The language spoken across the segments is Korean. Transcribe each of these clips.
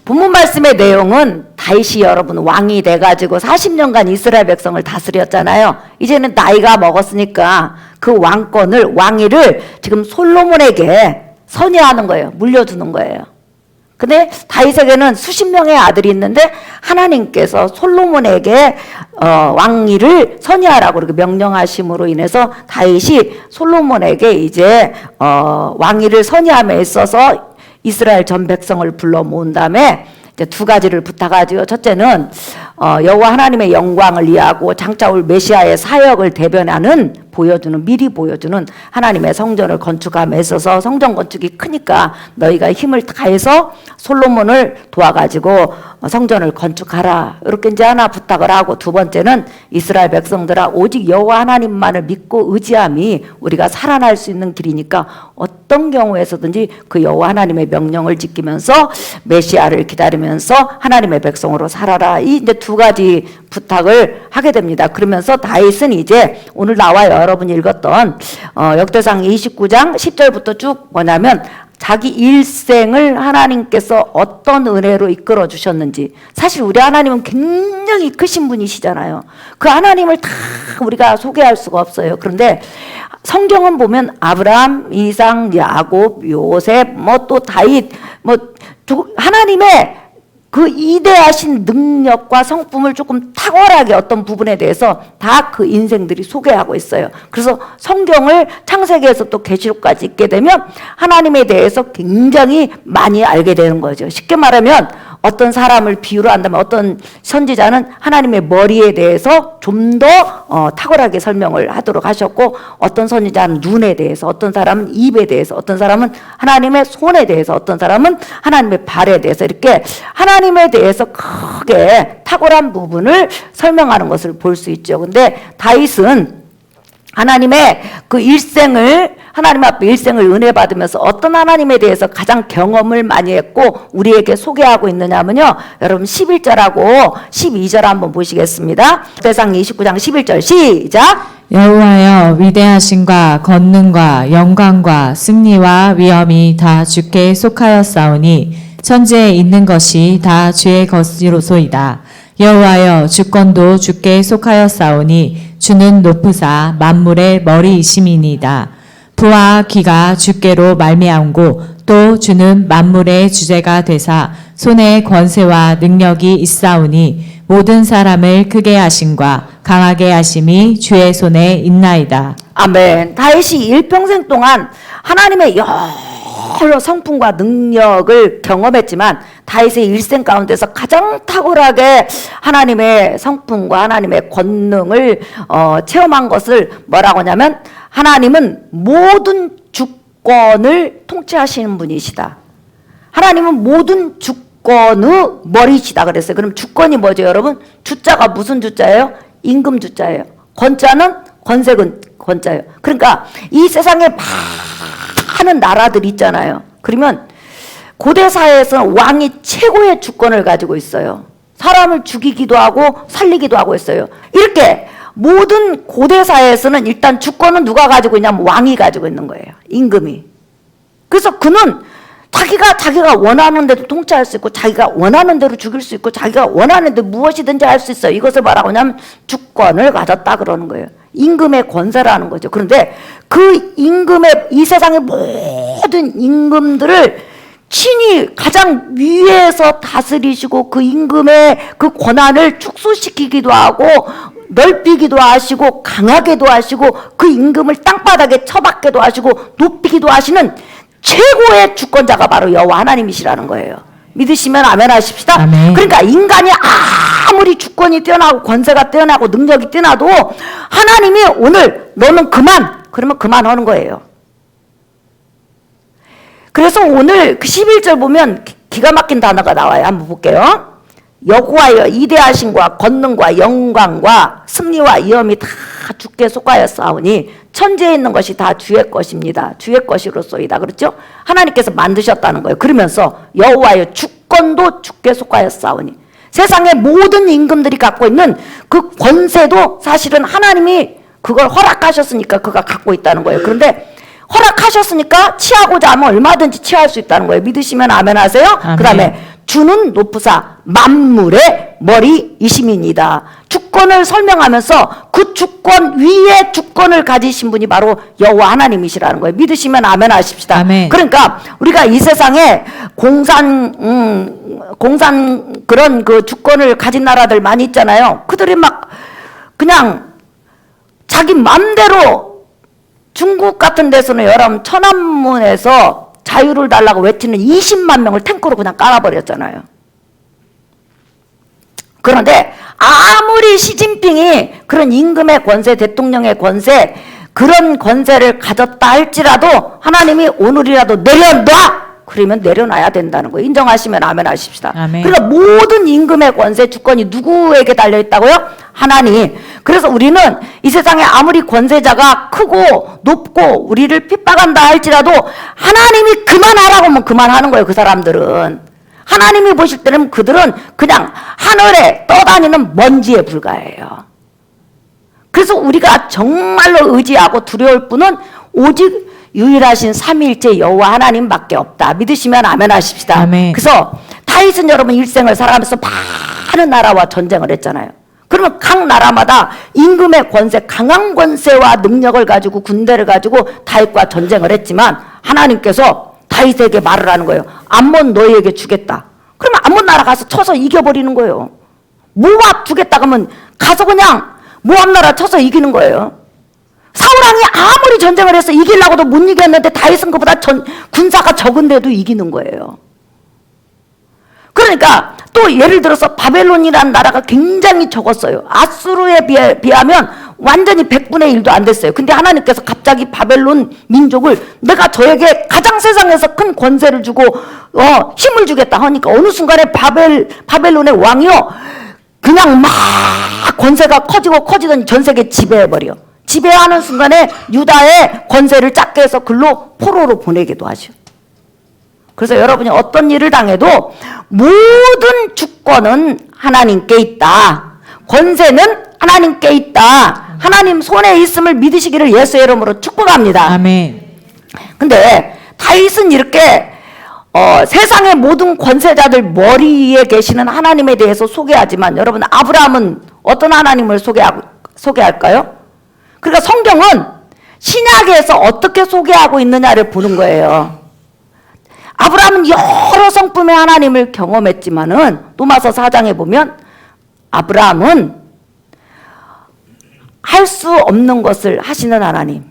본문 말씀의 내용은 다윗이 여러분 왕이 돼가지고 40년간 이스라엘 백성을 다스렸잖아요. 이제는 나이가 먹었으니까 그 왕위를 지금 솔로몬에게 선회하는 거예요. 물려주는 거예요. 근데 다윗에게는 수십 명의 아들이 있는데 하나님께서 솔로몬에게 왕위를 선회하라고 그렇게 명령하심으로 인해서 다윗이 솔로몬에게 이제 왕위를 선회함에 있어서 이스라엘 전 백성을 불러 모은 다음에 이제 두 가지를 부탁하지요. 첫째는 여호와 하나님의 영광을 이해하고 장차 올 메시아의 사역을 미리 보여주는 하나님의 성전을 건축함에 있어서 성전 건축이 크니까 너희가 힘을 다해서 솔로몬을 도와가지고 성전을 건축하라. 이렇게 이제 하나 부탁을 하고, 두 번째는 이스라엘 백성들아 오직 여호와 하나님만을 믿고 의지함이 우리가 살아날 수 있는 길이니까 어떤 경우에서든지 그 여호와 하나님의 명령을 지키면서 메시아를 기다리면서 하나님의 백성으로 살아라. 이 이제 두 가지 부탁을 하게 됩니다. 그러면서 다윗은 이제 오늘 나와 여러분이 읽었던 역대상 29장 10절부터 쭉 뭐냐면 자기 일생을 하나님께서 어떤 은혜로 이끌어 주셨는지, 사실 우리 하나님은 굉장히 크신 분이시잖아요. 그 하나님을 다 우리가 소개할 수가 없어요. 그런데 성경은 보면 아브라함, 이삭, 야곱, 요셉, 또 다윗, 하나님의 그 이대하신 능력과 성품을 조금 탁월하게 어떤 부분에 대해서 다 그 인생들이 소개하고 있어요. 그래서 성경을 창세기에서 또 계시록까지 읽게 되면 하나님에 대해서 굉장히 많이 알게 되는 거죠. 쉽게 말하면 어떤 사람을 비유로 한다면 어떤 선지자는 하나님의 머리에 대해서 좀 더 탁월하게 설명을 하도록 하셨고, 어떤 선지자는 눈에 대해서, 어떤 사람은 입에 대해서, 어떤 사람은 하나님의 손에 대해서, 어떤 사람은 하나님의 발에 대해서, 이렇게 하나님에 대해서 크게 탁월한 부분을 설명하는 것을 볼 수 있죠. 근데 다윗은 하나님의 그 하나님 앞에 일생을 은혜 받으면서 어떤 하나님에 대해서 가장 경험을 많이 했고 우리에게 소개하고 있느냐면요, 여러분 11절하고 12절 한번 보시겠습니다. 역대상 29장 11절 시작. 여호와여 위대하심과 권능과 영광과 승리와 위엄이 다 주께 속하였사오니 천지에 있는 것이 다 주의 것이로소이다. 여호와여 주권도 주께 속하였사오니 주는 높으사 만물의 머리이심이니이다. 부와 기가 주께로 말미암고 또 주는 만물의 주제가 되사 손에 권세와 능력이 있사오니 모든 사람을 크게 하심과 강하게 하심이 주의 손에 있나이다. 아멘. 다윗이 일평생 동안 하나님의 여러 성품과 능력을 경험했지만 다윗의 일생 가운데서 가장 탁월하게 하나님의 성품과 하나님의 권능을 체험한 것을 뭐라고 하냐면, 하나님은 모든 주권을 통치하시는 분이시다. 하나님은 모든 주권의 머리시다 그랬어요. 그럼 주권이 뭐죠, 여러분? 주자가 무슨 주자예요? 임금 주자예요. 권자는 권세군 권자예요. 그러니까 이 세상에 많은 나라들이 있잖아요. 그러면 고대 사회에서는 왕이 최고의 주권을 가지고 있어요. 사람을 죽이기도 하고 살리기도 하고 있어요. 이렇게 모든 고대 사회에서는 일단 주권은 누가 가지고 있냐면 왕이 가지고 있는 거예요. 임금이. 그래서 그는 자기가 원하는 대로 통치할 수 있고, 자기가 원하는 대로 죽일 수 있고, 자기가 원하는 대로 무엇이든지 할 수 있어요. 이것을 뭐라고 하냐면 주권을 가졌다 그러는 거예요. 임금의 권세라는 거죠. 그런데 그 임금의, 이 세상의 모든 임금들을 친히 가장 위에서 다스리시고 그 임금의 그 권한을 축소시키기도 하고 넓히기도 하시고 강하게도 하시고 그 임금을 땅바닥에 처박게도 하시고 높이기도 하시는 최고의 주권자가 바로 여호와 하나님이시라는 거예요. 믿으시면 아멘 하십시다. 아멘. 그러니까 인간이 아무리 주권이 뛰어나고 권세가 뛰어나고 능력이 뛰어나도 하나님이 오늘 너는 그러면 그만하는 거예요. 그래서 오늘 그 11절 보면 기가 막힌 단어가 나와요. 한번 볼게요. 여호와여 이대하심과 권능과 영광과 승리와 위엄이 다 주께 속하였사오니 천지에 있는 것이 다 주의 것입니다. 주의 것이로소이다. 그렇죠? 하나님께서 만드셨다는 거예요. 그러면서 여호와여 주권도 주께 속하였사오니, 세상의 모든 임금들이 갖고 있는 그 권세도 사실은 하나님이 그걸 허락하셨으니까 그가 갖고 있다는 거예요. 그런데 허락하셨으니까 취하고자 하면 얼마든지 취할 수 있다는 거예요. 믿으시면 아멘 하세요. 그 다음에 주는 높으사 만물의 머리이심이니이다. 주권을 설명하면서 그 주권 위에 주권을 가지신 분이 바로 여호와 하나님이시라는 거예요. 믿으시면 아멘 하십시다. 아멘. 그러니까 우리가 이 세상에 공산 그런 그 주권을 가진 나라들 많이 있잖아요. 그들이 막 그냥 자기 맘대로 중국 같은 데서는 여러분 천안문에서 자유를 달라고 외치는 20만 명을 탱크로 그냥 깔아버렸잖아요. 그런데 아무리 시진핑이 그런 임금의 권세, 대통령의 권세, 그런 권세를 가졌다 할지라도 하나님이 오늘이라도 내려놔! 그러면 내려놔야 된다는 거예요. 인정하시면 아멘 하십시다. 아멘. 그러니까 모든 임금의 권세, 주권이 누구에게 달려있다고요? 하나님. 그래서 우리는 이 세상에 아무리 권세자가 크고 높고 우리를 핍박한다 할지라도 하나님이 그만하라고 하면 그만하는 거예요. 그 사람들은. 하나님이 보실 때는 그들은 그냥 하늘에 떠다니는 먼지에 불과해요. 그래서 우리가 정말로 의지하고 두려울 분은 오직 유일하신 삼위일체 여호와 하나님밖에 없다. 믿으시면 아멘 하십시다. 아멘. 그래서 다윗은 여러분 일생을 살아가면서 많은 나라와 전쟁을 했잖아요. 그러면 각 나라마다 임금의 권세, 강한 권세와 능력을 가지고 군대를 가지고 다윗과 전쟁을 했지만 하나님께서 다윗에게 말을 하는 거예요. 암몬 너희에게 주겠다. 그러면 암몬 나라 가서 쳐서 이겨버리는 거예요. 모압 주겠다 그러면 가서 그냥 모압 나라 쳐서 이기는 거예요. 사울왕이 아무리 전쟁을 해서 이기려고도 못 이겼는데 다윗은 그보다 군사가 적은데도 이기는 거예요. 그러니까 또 예를 들어서 바벨론이라는 나라가 굉장히 적었어요. 아수르에 비하면 완전히 100분의 1도 안 됐어요. 근데 하나님께서 갑자기 바벨론 민족을 내가 저에게 가장 세상에서 큰 권세를 주고 힘을 주겠다 하니까 어느 순간에 바벨론의 왕이요 그냥 막 권세가 커지더니 전 세계 지배해버려. 지배하는 순간에 유다의 권세를 작게 해서 글로 포로로 보내기도 하죠. 그래서 여러분이 어떤 일을 당해도 모든 주권은 하나님께 있다. 권세는 하나님께 있다. 하나님 손에 있음을 믿으시기를 예수의 이름으로 축복합니다. 아멘. 근데 다윗은 이렇게 세상의 모든 권세자들 머리에 계시는 하나님에 대해서 소개하지만 여러분 아브라함은 어떤 하나님을 소개할까요? 그러니까 성경은 신약에서 어떻게 소개하고 있느냐를 보는 거예요. 아브라함은 여러 성품의 하나님을 경험했지만은 로마서 4장에 보면 아브라함은 할 수 없는 것을 하시는 하나님,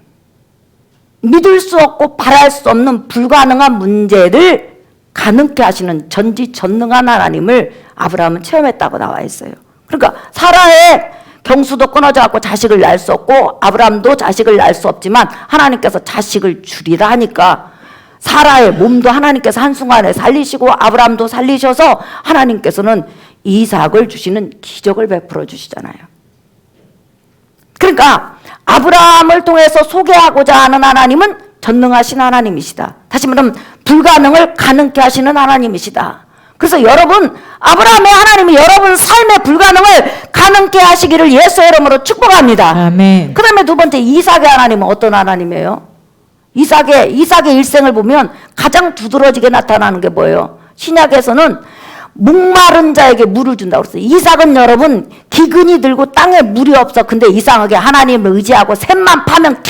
믿을 수 없고 바랄 수 없는 불가능한 문제를 가능케 하시는 전지전능한 하나님을 아브라함은 체험했다고 나와 있어요. 그러니까 사라의 경수도 끊어져 갖고 자식을 낳을 수 없고 아브라함도 자식을 낳을 수 없지만 하나님께서 자식을 주리라 하니까 사라의 몸도 하나님께서 한순간에 살리시고 아브라함도 살리셔서 하나님께서는 이삭을 주시는 기적을 베풀어 주시잖아요. 그러니까 아브라함을 통해서 소개하고자 하는 하나님은 전능하신 하나님이시다. 다시 말하면 불가능을 가능케 하시는 하나님이시다. 그래서 여러분 아브라함의 하나님이 여러분 삶의 불가능을 가능케 하시기를 예수의 이름으로 축복합니다. 아멘. 그 다음에 두 번째 이삭의 하나님은 어떤 하나님이에요? 이삭의 일생을 보면 가장 두드러지게 나타나는 게 뭐예요? 신약에서는 목마른 자에게 물을 준다고 그랬어요. 이삭은 여러분 기근이 들고 땅에 물이 없어. 근데 이상하게 하나님을 의지하고 샘만 파면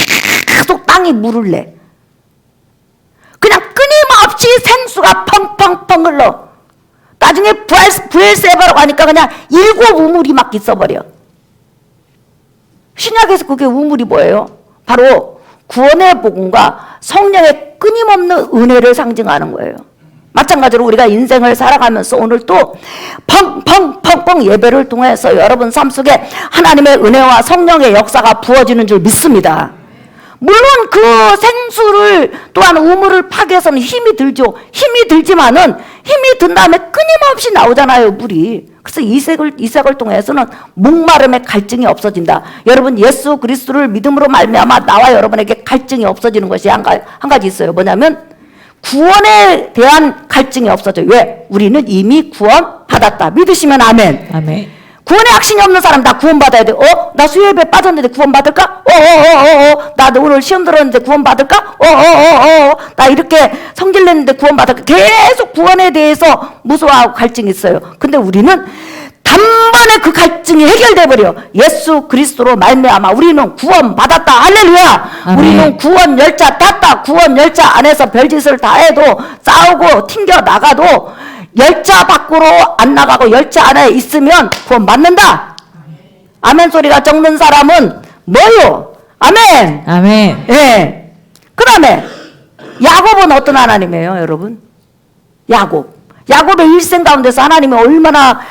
계속 땅이 물을 내. 그냥 끊임없이 생수가 펑펑펑 흘러. 나중에 부엘세바라고 하니까 그냥 7 우물이 막 있어버려. 신약에서 그게 우물이 뭐예요? 바로 구원의 복음과 성령의 끊임없는 은혜를 상징하는 거예요. 마찬가지로 우리가 인생을 살아가면서 오늘 또 펑펑펑펑 예배를 통해서 여러분 삶 속에 하나님의 은혜와 성령의 역사가 부어지는 줄 믿습니다. 물론 그 생수를 또한 우물을 파괴해서는 힘이 들죠. 힘이 들지만은 힘이 든 다음에 끊임없이 나오잖아요, 물이. 그래서 이삭을 통해서는 목마름의 갈증이 없어진다. 여러분 예수 그리스도를 믿음으로 말미암아 나와 여러분에게 갈증이 없어지는 것이 한 가지 있어요. 뭐냐면 구원에 대한 갈증이 없어져요. 왜? 우리는 이미 구원 받았다. 믿으시면 아멘. 아멘. 구원의 확신이 없는 사람 나 구원받아야 돼. 나 수요예배 빠졌는데 구원받을까? 나 오늘 시험 들었는데 구원받을까? 나 이렇게 성질 냈는데 구원받을까? 계속 구원에 대해서 무서워하고 갈증이 있어요. 근데 우리는 단번에 그 갈증이 해결돼 버려. 예수 그리스도로 말미암아 우리는 구원받았다. 할렐루야. 아멘. 우리는 구원 열차 탔다. 구원 열차 안에서 별짓을 다 해도 싸우고 튕겨 나가도 열차 밖으로 안 나가고 열차 안에 있으면 구원 받는다. 아멘 소리가 적는 사람은 뭐요? 아멘. 아멘. 예. 그 다음에 야곱은 어떤 하나님이에요, 여러분? 야곱의 일생 가운데서 하나님이 얼마나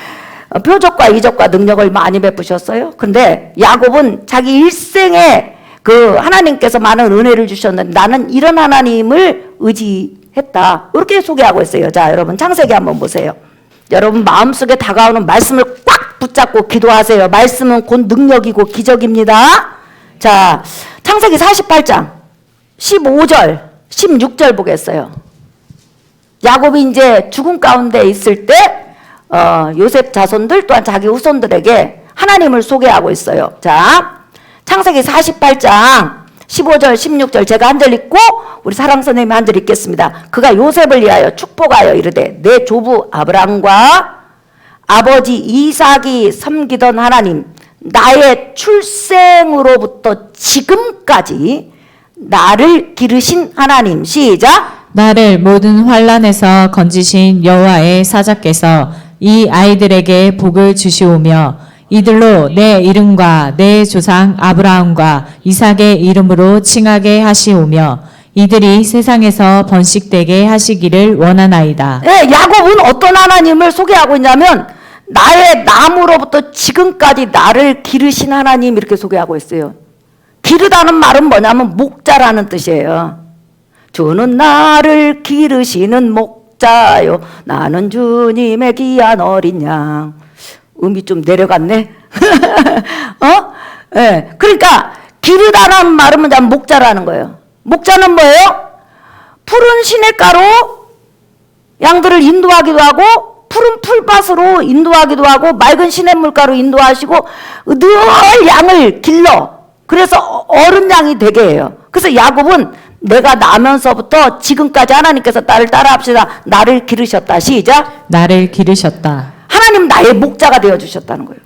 표적과 이적과 능력을 많이 베푸셨어요. 근데 야곱은 자기 일생에 그 하나님께서 많은 은혜를 주셨는데 나는 이런 하나님을 의지했다. 이렇게 소개하고 있어요. 자, 여러분 창세기 한번 보세요. 여러분 마음속에 다가오는 말씀을 꽉 붙잡고 기도하세요. 말씀은 곧 능력이고 기적입니다. 자, 창세기 48장 15절 16절 보겠어요. 야곱이 이제 죽음 가운데 있을 때 요셉 자손들 또한 자기 후손들에게 하나님을 소개하고 있어요. 자, 창세기 48장 15절 16절 제가 한 절 읽고 우리 사랑 선생님이 한 절 읽겠습니다. 그가 요셉을 위하여 축복하여 이르되 내 조부 아브람과 아버지 이삭이 섬기던 하나님 나의 출생으로부터 지금까지 나를 기르신 하나님. 시작. 나를 모든 환난에서 건지신 여호와의 사자께서 이 아이들에게 복을 주시오며 이들로 내 이름과 내 조상 아브라함과 이삭의 이름으로 칭하게 하시오며 이들이 세상에서 번식되게 하시기를 원하나이다. 네, 야곱은 어떤 하나님을 소개하고 있냐면 나의 나무로부터 지금까지 나를 기르신 하나님 이렇게 소개하고 있어요. 기르다는 말은 뭐냐면 목자라는 뜻이에요. 주는 나를 기르시는 목자요 나는 주님의 귀한 어린 양. 음이 좀 내려갔네. 네. 그러니까 기르다는 말은 뭐냐면 목자라는 거예요. 목자는 뭐예요? 푸른 시냇가로 양들을 인도하기도 하고 푸른 풀밭으로 인도하기도 하고 맑은 시냇물가로 인도하시고 늘 양을 길러. 그래서 어른 양이 되게 해요. 그래서 야곱은 내가 나면서부터 지금까지 하나님께서 나를 따라합시다. 나를 기르셨다. 시작. 나를 기르셨다. 하나님 나의 목자가 되어주셨다는 거예요.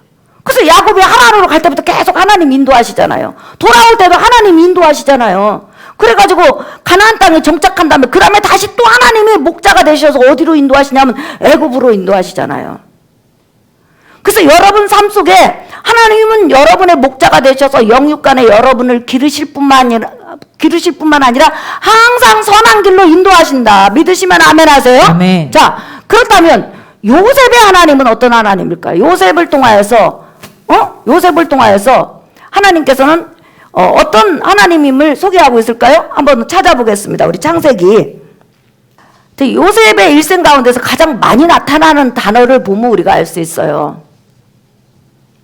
그래서 야곱이 하나님으로 갈 때부터 계속 하나님 인도하시잖아요. 돌아올 때도 하나님 인도하시잖아요. 그래가지고 가나안 땅에 정착한 다음에 그 다음에 다시 또 하나님의 목자가 되셔서 어디로 인도하시냐면 애굽으로 인도하시잖아요. 그래서 여러분 삶 속에 하나님은 여러분의 목자가 되셔서 영육간에 여러분을 기르실 뿐만 아니라 항상 선한 길로 인도하신다. 믿으시면 아멘 하세요. 아멘. 자, 그렇다면 요셉의 하나님은 어떤 하나님일까요? 요셉을 통하여서 하나님께서는 어떤 하나님임을 소개하고 있을까요? 한번 찾아보겠습니다. 우리 창세기. 요셉의 일생 가운데서 가장 많이 나타나는 단어를 보면 우리가 알 수 있어요.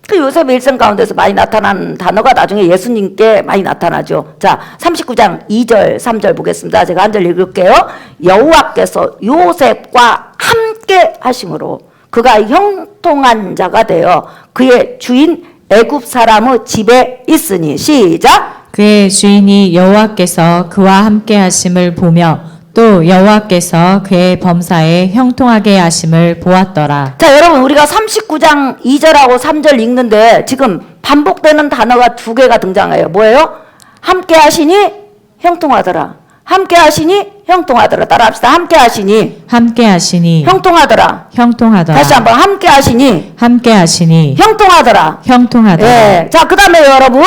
그 요셉의 일생 가운데서 많이 나타나는 단어가 나중에 예수님께 많이 나타나죠. 자, 39장 2절 3절 보겠습니다. 제가 한 절 읽을게요. 여호와께서 요셉과 함께 하심으로 그가 형통한 자가 되어 그의 주인 애굽 사람의 집에 있으니. 시작. 그의 주인이 여호와께서 그와 함께 하심을 보며 또 여호와께서 그의 범사에 형통하게 하심을 보았더라. 자, 여러분 우리가 39장 2절하고 3절 읽는데 지금 반복되는 단어가 두 개가 등장해요. 뭐예요? 함께 하시니 형통하더라. 함께 하시니 형통하더라. 따라합시다. 함께 하시니 함께 하시니 형통하더라. 형통하더라. 다시 한번 함께 하시니 함께 하시니 형통하더라. 형통하더라. 예. 자, 그 다음에 여러분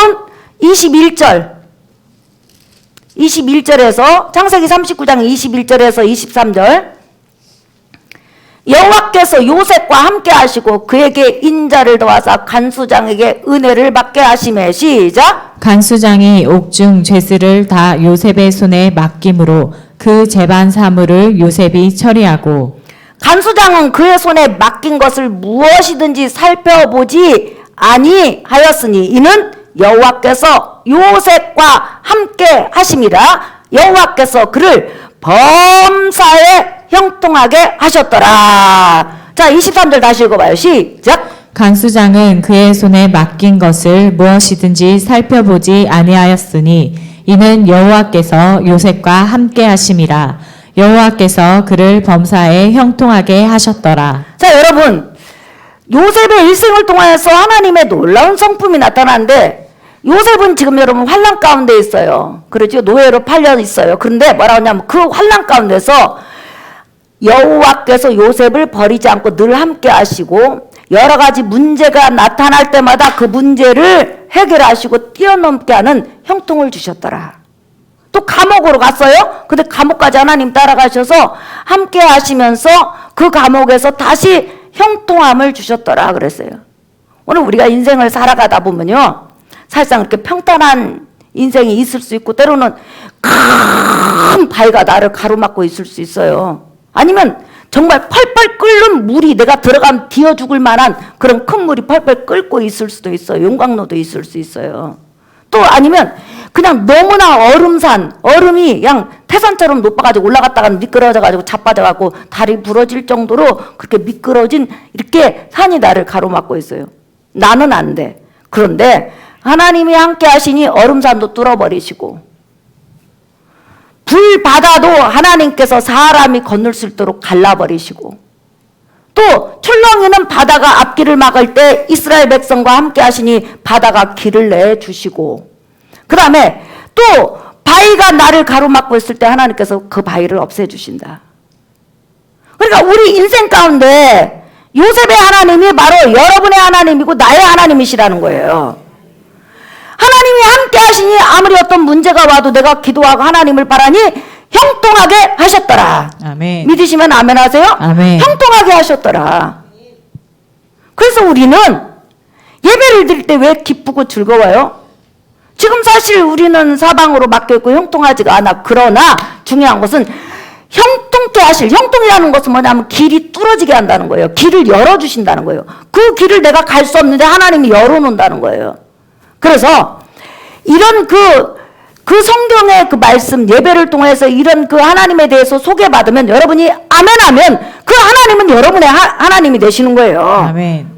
21절에서 창세기 39장 21절에서 23절 여호와께서 요셉과 함께 하시고 그에게 인자를 더하사 간수장에게 은혜를 받게 하시매. 시작. 간수장이 옥중 죄수를 다 요셉의 손에 맡김으로 그 재반 사물을 요셉이 처리하고 간수장은 그의 손에 맡긴 것을 무엇이든지 살펴보지 아니하였으니 이는 여호와께서 요셉과 함께 하심이라. 여호와께서 그를 범사에 형통하게 하셨더라. 자, 23절 다시 읽어봐요. 시작. 간수장은 그의 손에 맡긴 것을 무엇이든지 살펴보지 아니하였으니 이는 여호와께서 요셉과 함께 하심이라. 여호와께서 그를 범사에 형통하게 하셨더라. 자, 여러분, 요셉의 일생을 통하여서 하나님의 놀라운 성품이 나타나는데 요셉은 지금 여러분 환난 가운데 있어요. 그렇죠? 노예로 팔려 있어요. 그런데 뭐라고 하냐면 그 환난 가운데서 여호와께서 요셉을 버리지 않고 늘 함께 하시고 여러 가지 문제가 나타날 때마다 그 문제를 해결하시고 뛰어넘게 하는 형통을 주셨더라. 또 감옥으로 갔어요. 근데 감옥까지 하나님 따라가셔서 함께 하시면서 그 감옥에서 다시 형통함을 주셨더라 그랬어요. 오늘 우리가 인생을 살아가다 보면요, 사실상 그렇게 평탄한 인생이 있을 수 있고 때로는 큰 바위가 나를 가로막고 있을 수 있어요. 아니면 정말 펄펄 끓는 물이 내가 들어가면 뒤어 죽을 만한 그런 큰 물이 펄펄 끓고 있을 수도 있어요. 용광로도 있을 수 있어요. 또 아니면 그냥 너무나 얼음이 그냥 태산처럼 높아가지고 올라갔다가 미끄러져가지고 자빠져가지고 다리 부러질 정도로 그렇게 미끄러진 이렇게 산이 나를 가로막고 있어요. 나는 안 돼. 그런데 하나님이 함께 하시니 얼음산도 뚫어버리시고 불바다도 하나님께서 사람이 건널 수 있도록 갈라버리시고 또 출렁이는 바다가 앞길을 막을 때 이스라엘 백성과 함께 하시니 바다가 길을 내주시고 그 다음에 또 바위가 나를 가로막고 있을 때 하나님께서 그 바위를 없애주신다. 그러니까 우리 인생 가운데 요셉의 하나님이 바로 여러분의 하나님이고 나의 하나님이시라는 거예요. 하나님이 함께 하시니 아무리 어떤 문제가 와도 내가 기도하고 하나님을 바라니 형통하게 하셨더라. 아멘. 믿으시면 아멘 하세요? 아멘. 형통하게 하셨더라. 그래서 우리는 예배를 드릴 때 왜 기쁘고 즐거워요? 지금 사실 우리는 사방으로 막혀있고 형통하지가 않아. 그러나 중요한 것은 형통케 하실, 형통이라는 것은 뭐냐면 길이 뚫어지게 한다는 거예요. 길을 열어주신다는 거예요. 그 길을 내가 갈 수 없는데 하나님이 열어놓는다는 거예요. 그래서 이런 그 성경의 그 말씀 예배를 통해서 이런 그 하나님에 대해서 소개받으면 여러분이 아멘하면 그 하나님은 여러분의 하나님이 되시는 거예요. 아멘.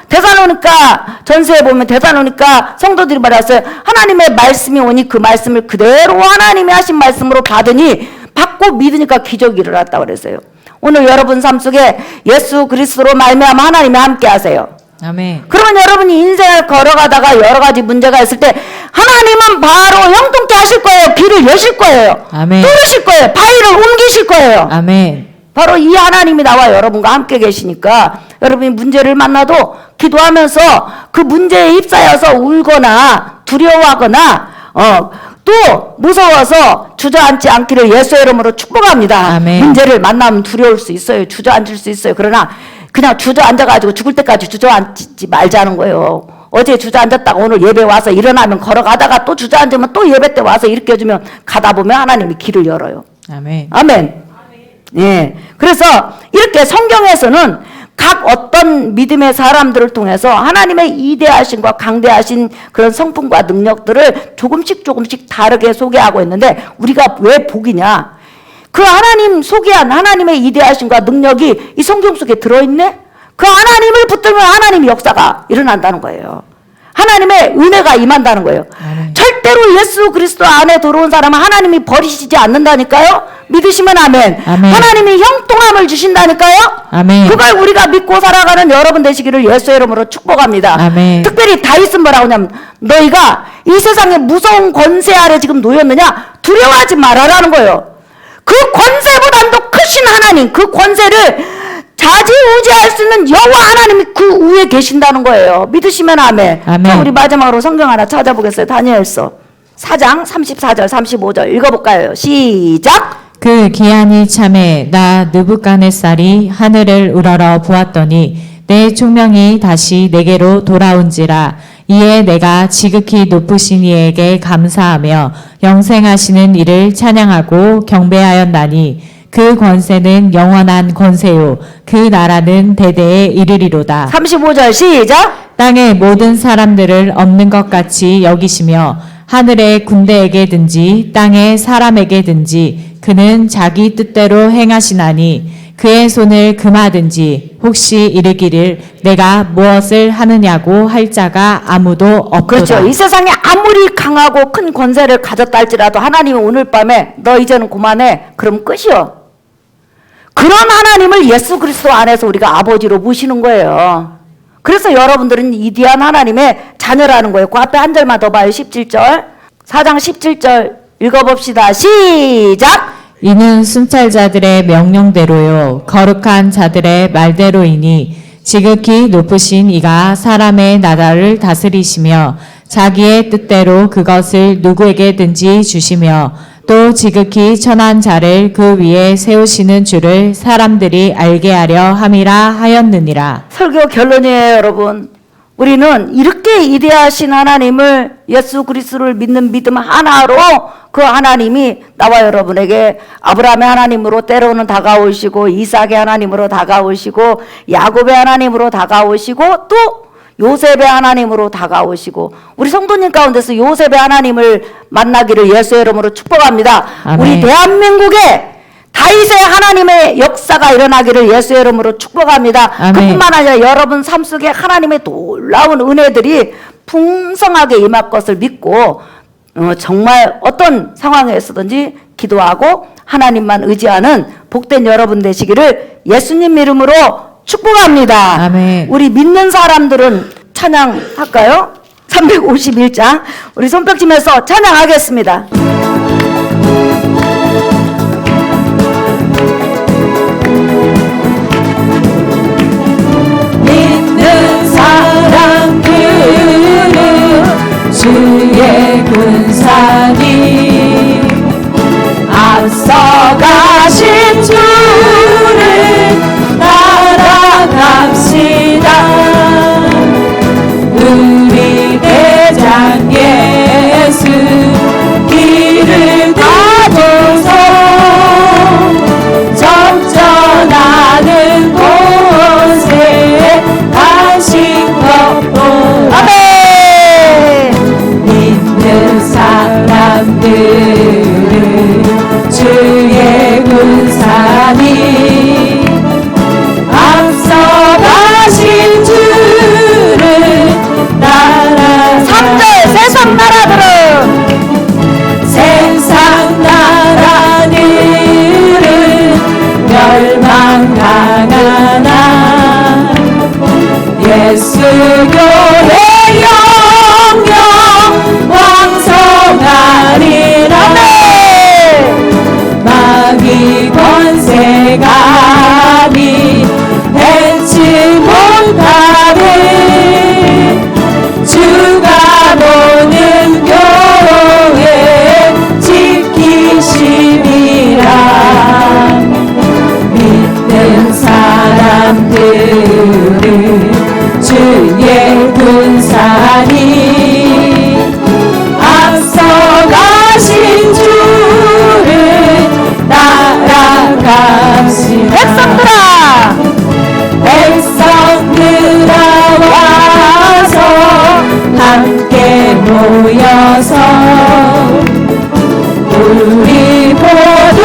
데살로니가 전서에 보면 데살로니가 성도들이 말했어요. 하나님의 말씀이 오니 그 말씀을 그대로 하나님이 하신 말씀으로 받고 믿으니까 기적이 일어났다고 그랬어요. 오늘 여러분 삶 속에 예수 그리스도로 말미암아 하나님이 함께 하세요. 아멘. 그러면 여러분이 인생을 걸어가다가 여러 가지 문제가 있을 때 하나님은 바로 형통케 하실 거예요. 길을 여실 거예요. 아멘. 뚫으실 거예요. 바위를 옮기실 거예요. 아멘. 바로 이 하나님이 나와 여러분과 함께 계시니까 여러분이 문제를 만나도 기도하면서 그 문제에 휩싸여서 울거나 두려워하거나 또 무서워서 주저앉지 않기를 예수의 이름으로 축복합니다. 아멘. 문제를 만나면 두려울 수 있어요. 주저앉을 수 있어요. 그러나 그냥 주저앉아가지고 죽을 때까지 주저앉지 말자는 거예요. 어제 주저앉았다가 오늘 예배 와서 일어나면 걸어가다가 또 주저앉으면 또 예배 때 와서 일으켜주면 가다 보면 하나님이 길을 열어요. 아멘. 아멘. 예. 그래서 이렇게 성경에서는 각 어떤 믿음의 사람들을 통해서 하나님의 이대하심과 강대하신 그런 성품과 능력들을 조금씩 다르게 소개하고 있는데 우리가 왜 복이냐? 그 하나님 소개한 하나님의 이대하심과 능력이 이 성경 속에 들어있네? 그 하나님을 붙들면 하나님의 역사가 일어난다는 거예요. 하나님의 은혜가 임한다는 거예요. 아멘. 절대로 예수 그리스도 안에 들어온 사람은 하나님이 버리시지 않는다니까요. 믿으시면 아멘. 아멘. 하나님이 형통함을 주신다니까요. 아멘. 그걸 우리가 믿고 살아가는 여러분 되시기를 예수의 이름으로 축복합니다. 아멘. 특별히 다윗은 뭐라고 하냐면 너희가 이 세상의 무서운 권세 아래 지금 놓였느냐 두려워하지 말아라는 거예요. 그 권세보다도 크신 하나님, 그 권세를 좌지우지할 수 있는 여호와 하나님이 그 위에 계신다는 거예요. 믿으시면 아멘. 아멘. 자, 우리 마지막으로 성경 하나 찾아보겠어요. 다니엘서 4장 34절 35절 읽어볼까요? 시작. 그 기한이 참에 나 느부갓네살이 하늘을 우러러 보았더니 내 총명이 다시 내게로 돌아온지라. 이에 내가 지극히 높으신 이에게 감사하며 영생하시는 이를 찬양하고 경배하였나니 그 권세는 영원한 권세요 그 나라는 대대에 이르리로다. 35절 시작. 땅의 모든 사람들을 없는 것 같이 여기시며 하늘의 군대에게든지 땅의 사람에게든지 그는 자기 뜻대로 행하시나니 그의 손을 금하든지 혹시 이르기를 내가 무엇을 하느냐고 할 자가 아무도 없도다. 그렇죠. 이 세상에 아무리 강하고 큰 권세를 가졌다 할지라도 하나님이 오늘 밤에 너 이제는 그만해. 그럼 끝이요. 그런 하나님을 예수 그리스도 안에서 우리가 아버지로 모시는 거예요. 그래서 여러분들은 위대한 하나님의 자녀라는 거예요. 그 앞에 한 절만 더 봐요. 17절. 4장 17절 읽어봅시다. 시작! 이는 순찰자들의 명령대로요 거룩한 자들의 말대로이니 지극히 높으신 이가 사람의 나라를 다스리시며 자기의 뜻대로 그것을 누구에게든지 주시며 또 지극히 천한 자를 그 위에 세우시는 줄을 사람들이 알게 하려 함이라 하였느니라. 설교 결론이에요, 여러분. 우리는 이렇게 위대하신 하나님을 예수 그리스도를 믿는 믿음 하나로 그 하나님이 나와 여러분에게 아브라함의 하나님으로 때로는 다가오시고 이삭의 하나님으로 다가오시고 야곱의 하나님으로 다가오시고 또 요셉의 하나님으로 다가오시고 우리 성도님 가운데서 요셉의 하나님을 만나기를 예수의 이름으로 축복합니다. 아멘. 우리 대한민국에 다윗의 하나님의 역사가 일어나기를 예수의 이름으로 축복합니다. 아멘. 그뿐만 아니라 여러분 삶 속에 하나님의 놀라운 은혜들이 풍성하게 임할 것을 믿고 정말 어떤 상황에서든지 기도하고 하나님만 의지하는 복된 여러분 되시기를 예수님 이름으로 축복합니다. 아멘. 우리 믿는 사람들은 찬양할까요? 351장 우리 손뼉치면서 찬양하겠습니다. 믿는 사람들은 주의 군사니 앞서가신 주를 따라갑시다. 우리 대장 예수 길을 가줘서 적전하는 곳에 가신 것도 아멘. 믿는 사람들은 주의 군사니 앞서가신 주를 따라 3절 세상 나라들은 세상 나라들은 멸망당하나 예수 교회 영영 왕성하리라. 마귀 권세감이 벤치 못하리 주가 보는 교회 지키시리라. 믿는 사람들은 주의 군사니 앞서가신 주를 따라갑시다. 백성들아 와서 함께 모여서 우리 모두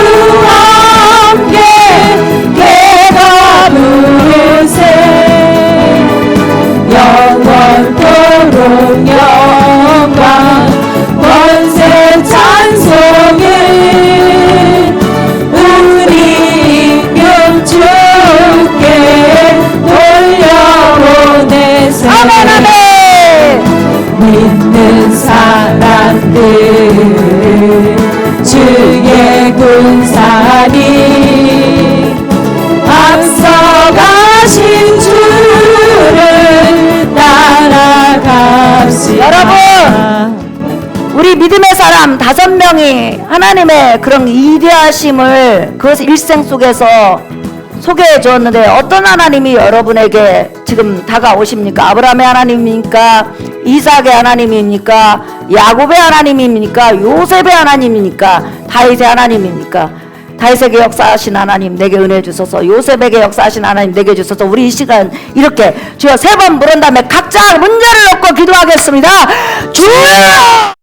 함께 개가 부르세. 영원토록 영광 권세 찬송을 우리 임금 주께 돌려보내세. 아멘 아멘. 믿는 사람들은 주의 군사니 앞서가신 주를 따라갑시다. 여러분, 우리 믿음의 사람 5명이 하나님의 그런 위대하심을 그 일생 속에서 소개해 주었는데 어떤 하나님이 여러분에게 지금 다가오십니까? 아브라함의 하나님입니까? 이삭의 하나님입니까? 야곱의 하나님입니까? 요셉의 하나님입니까? 다윗의 하나님입니까? 다윗에게 역사하신 하나님 내게 은혜 주소서. 요셉에게 역사하신 하나님 내게 주소서. 우리 이 시간 이렇게 주여 3번 부른 다음에 각자 문제를 놓고 기도하겠습니다. 주여!